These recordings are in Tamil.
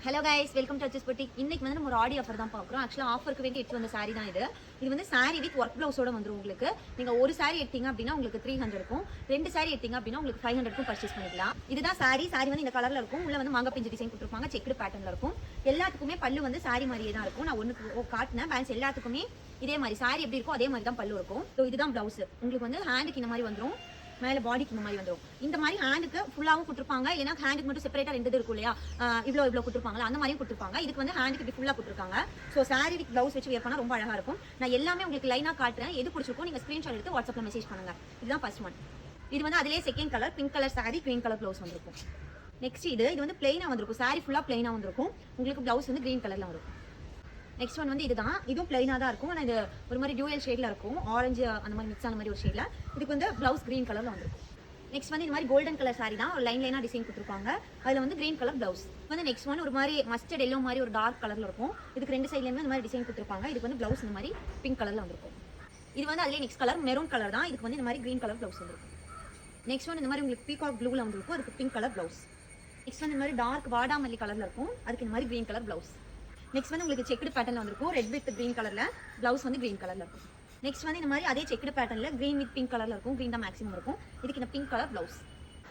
Hello guys, welcome to Achu's boutique. இன்னைக்கு வந்து நம்ம ஒரு ஆடி ஆஃபர் தான் பார்க்குறோம். ஆக்சுவலாக ஆஃபருக்கு வேண்டி எடுத்து வந்த சாரி தான் இது. இது வந்து சாரி வித் ஒர்க் ப்ளவுஸோட வந்துடும் உங்களுக்கு. நீங்கள் ஒரு சாரி எடுத்தீங்க அப்படின்னா உங்களுக்கு 300 இருக்கும். 2 சாரி எடுத்தீங்க அப்படின்னா உங்களுக்கு 500 பர்ச்சேஸ் பண்ணிக்கலாம். இதுதான் சாரி வந்து இந்த கலரில் இருக்கும். உள்ள வந்து மாங்கா பிஞ்சு டிசைன் கொடுத்துருப்பாங்க, செக்குடு பேட்டர்னில் இருக்கும். எல்லாத்துக்குமே பல்லு வந்து சாரி மாதிரியே தான் இருக்கும். நான் ஒன்று காட்டினேன் பேலன்ஸ் எல்லாத்துக்குமே இதே மாதிரி சாரி எப்படி இருக்கும் அதே மாதிரி தான் பல்லு இருக்கும். ஸோ இதுதான் ப்ளவுஸ். உங்களுக்கு வந்து ஹேண்டுக்கு இந்த மாதிரி வந்துடும், மேலே பாடிக்கு இந்த மாதிரி வந்துடும். இந்த மாதிரி ஹேண்டுக்கு ஃபுல்லாகவும் கொடுத்துருப்பாங்க, இல்லைனா ஹேண்டுக்கு மட்டும் செப்பரேட்டாக ரெண்டு இருக்கும் இல்லையா, இவ்வளோ கொடுத்துருப்பாங்க, அந்த மாதிரியும் கொடுத்துருப்பாங்க. இதுக்கு வந்து ஹேண்டுக்கு இப்படி ஃபுல்லாக கொடுத்துருக்காங்க. ஸோ சாரி வித் ப்ளவுஸ் வச்சு வேர் பண்ணால் ரொம்ப அழகாக இருக்கும். நான் எல்லாமே உங்களுக்கு லைனாக காட்டுறேன். எது பிடிச்சிருக்கோ நீங்கள் ஸ்க்ரீன்ஷாட் எடுத்து வாட்ஸ்அப்பில் மெசேஜ் பண்ணுங்க. இதுதான் ஃபர்ஸ்ட் ஒன். இது வந்து அதிலே second colour pink colour sorry, green colour blouse வந்திருக்கும். நெக்ஸ்ட் இது வந்து பிளைனாக வந்திருக்கும். சாரி ஃபுல்லாக பிளைனாக வந்திருக்கும். உங்களுக்கு ப்ளவுஸ் வந்து கிரீன் கலரில் வரும். நெக்ஸ்ட் ஒன் வந்து இதுதான். இதுவும் பிளைனாக தான் இருக்கும். ஆனால் இது ஒரு மாதிரி டியூயல் ஷேடில் இருக்கும், ஆரஞ்சு அந்த மாதிரி மிக்ஸ் ஆன மாதிரி ஒரு ஷேடில். இதுக்கு வந்து ப்ளவுஸ் கிரீன் கலரில் வந்திருக்கும். நெக்ஸ்ட் வந்து இந்த மாதிரி கோல்டன் கலர் சாரி தான், ஒரு லைனாக டிசைன் கொடுத்துருப்பாங்க. அதில் வந்து கிரீன் கலர் ப்ளவுஸ் வந்து. நெக்ஸ்ட் ஒன் ஒரு மாதிரி மஸ்டர்ட் எல்லோ மாதிரி ஒரு டார்க் கலரில் இருக்கும். இதுக்கு ரெண்டு சைட்லேயுமே இந்த மாதிரி டிசைன் கொடுத்துருப்பாங்க. இதுக்கு வந்து ப்ளவுஸ் இந்த மாதிரி பிங்க் கலரில் வந்திருக்கும். இது வந்து அதிலே நெக்ஸ்ட் கலர் மெரூன் கலர் தான். இதுக்கு வந்து இந்த மாதிரி கிரீன் கலர் ப்ளவுஸ் வந்துருக்கும். நெக்ஸ்ட் ஒன் இந்த மாதிரி உங்களுக்கு பீகாக் ப்ளூவில் வந்துருக்கும், அதுக்கு பிங்க் கலர் ப்ளவுஸ். நெக்ஸ்ட் வந்து இந்த மாதிரி டார்க் வாடாமல்லி கலரில் இருக்கும், அதுக்கு இந்த மாதிரி கிரீன் கலர் ப்ளவுஸ். நெக்ஸ்ட் வந்து உங்களுக்கு செக்குடு பேட்டர்ல வந்திருக்கும், ரெட் வித் கிரீன் கலர்ல, ப்ளவுஸ் வந்து கிரீன் கலர்ல இருக்கும். நெக்ஸ்ட் வந்து இந்த மாதிரி அதே செக்குடு பேட்டர்ல கிரீன் வித் பிங்க் கலர்ல இருக்கும். கிரீன் தான் மேக்ஸிமம் இருக்கும். இதுக்கு இந்த பிங்க் கலர் ப்ளவுஸ்.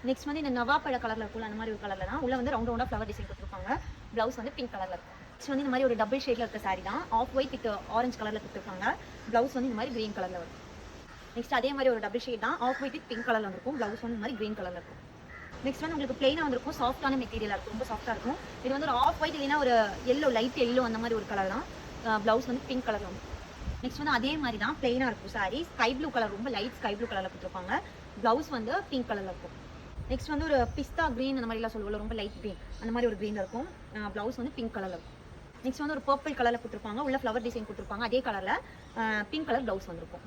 நெக்ஸ்ட் வந்து இந்த நவாப்பழ கலர்ல இருக்கும், அந்த மாதிரி ஒரு கலர்ல தான். உள்ள வந்து ரவுண்ட் ரவுண்டா ஃப்ளவர் டிசைன் கொடுத்துருப்பாங்க. ப்ளவுஸ் வந்து பிங்க் கலர்ல இருக்கும். நெக்ஸ்ட் வந்து இந்த மாதிரி ஒரு டபுள் ஷேட்ல இருக்க சாரி தான், ஆஃப் ஒயிட் வித் ஆரஞ்சு கலர்ல கொடுத்துருப்பாங்க. ப்ளவுஸ் வந்து இந்த மாதிரி கிரீன் கலர்ல வரும். நெக்ஸ்ட் அதே மாதிரி ஒரு டபுள் ஷேட் தான், ஆஃப் ஒயிட் வித் பிங்க் கலர்ல இருக்கும். ப்ளவுஸ் வந்து இந்த மாதிரி கிரீன் கலர்ல இருக்கும். நெக்ஸ்ட் வந்து உங்களுக்கு பிளைனா வந்திருக்கும், சாஃப்டான மெட்டீரியலாக இருக்கும், ரொம்ப சாஃப்டாக இருக்கும். இது வந்து ஒரு ஆஃப் ஒயிட் இல்லைன்னா ஒரு எல்லோ, லைட் எல்லோ அந்த மாதிரி ஒரு கலர் தான். ப்ளவுஸ் வந்து பிங்க் கலர் வந்து. நெக்ஸ்ட் வந்து அதே மாதிரி தான் பிளைனாக இருக்கும் சாரி, ஸ்கை ப்ளூ கலர், ரொம்ப லைட் ஸ்கை ப்ளூ கலரில் கொடுத்துருப்பாங்க. ப்ளவுஸ் வந்து பிங்க் கலரில் இருக்கும். நெக்ஸ்ட் வந்து ஒரு பிஸ்தா க்ரீன் அந்த மாதிரிலாம் சொல்லுவோம், ரொம்ப லைட் க்ரீன் அந்த மாதிரி ஒரு க்ரீனில் இருக்கும். ப்ளவுஸ் வந்து பிங்க் கலரில் இருக்கும். நெக்ஸ்ட் வந்து ஒரு பர்பிள் கலரில் கொடுத்துருப்பாங்க, உள்ள ஃப்ளவர் டிசைன் கொடுத்துருப்பாங்க. அதே கலரில் பிங்க் கலர் ப்ளவுஸ் வந்திருக்கும்.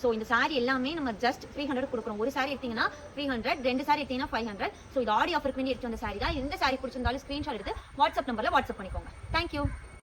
ஸோ இந்த சாரி எல்லாமே நம்ம ஜஸ்ட் 300 கொடுக்குறோம். ஒரு சாரி எடுத்தீங்கன்னா 300, 2 சாரி எடுத்தீங்கன்னா 500. ஸோ இது ஆடி ஆஃபருக்கு வேண்டி எடுத்து வந்த சாரி தான். எந்த சாரி பிடிச்சிருந்தாலும் ஸ்க்ரீன்ஷாட் எடுத்து வாட்ஸ்அப் நம்பரில் வாட்ஸ்அப் பண்ணிக்கோங்க. தேங்க்யூ.